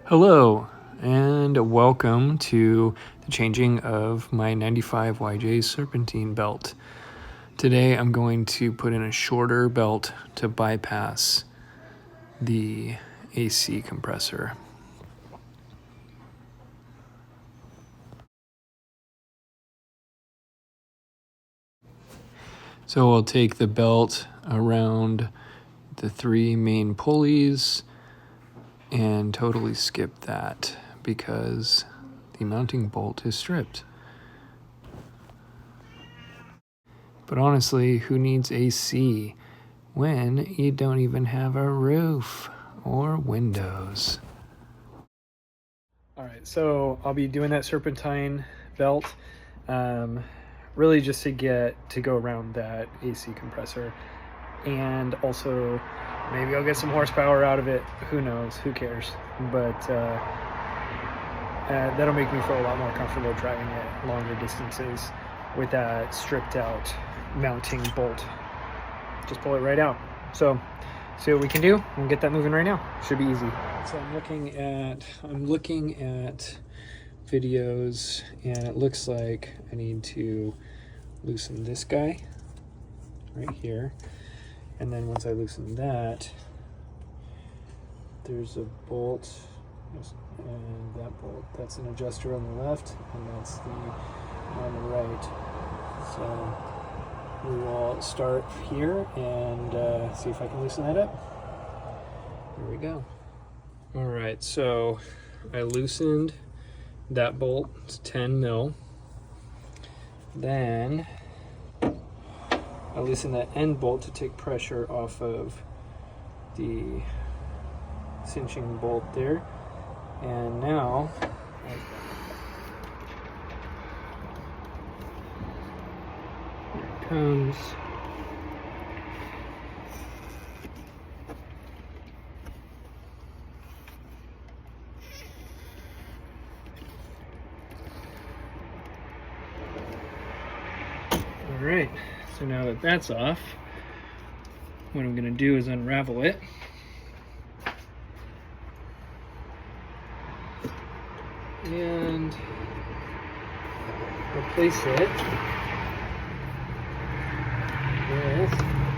Hello and welcome to the changing of my 95 YJ serpentine belt. Today I'm going to put in a shorter belt to bypass the AC compressor. So we'll take the belt around the three main pulleys and totally skip that because the mounting bolt is stripped. But honestly, who needs AC when you don't even have a roof or windows? All right, so I'll be doing that serpentine belt, really just to go around that AC compressor, and also maybe I'll get some horsepower out of it. Who knows? Who cares? But that'll make me feel a lot more comfortable driving it longer distances with that stripped out mounting bolt. Just pull it right out. So see what we can do. We'll get that moving right now. Should be easy. So I'm looking at videos, and it looks like I need to loosen this guy right here, and then once I loosen that, there's a bolt, and that bolt, that's an adjuster on the left, and that's the on the right. So we will start here and see if I can loosen that up. Here we go. All right, so I loosened that bolt. It's 10 mil. Then I loosened that end bolt to take pressure off of the cinching bolt there. And now here it comes. All right, so now that that's off, what I'm going to do is unravel it. And replace it with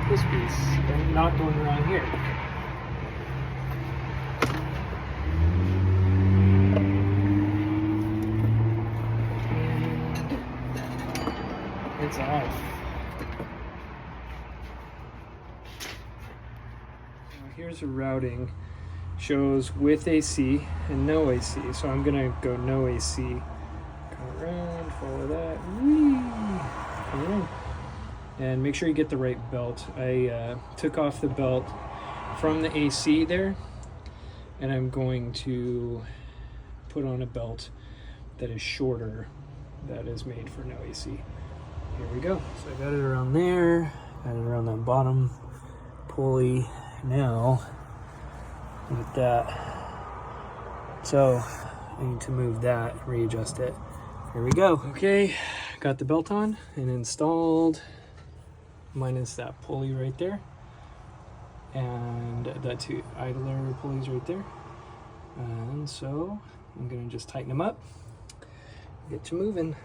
this piece, and not going around here. And it's off. Now here's a routing. Shows with AC and no AC, so I'm gonna go no AC. Come around, follow that, whee! And make sure you get the right belt. I took off the belt from the AC there, and I'm going to put on a belt that is shorter, that is made for no AC. Here we go. So I got it around there, got it around that bottom pulley. Now look at that. So I need to move that, readjust it. Here we go. Okay, got the belt on and installed, minus that pulley right there, and the two idler pulleys right there. And so I'm gonna just tighten them up, get you moving.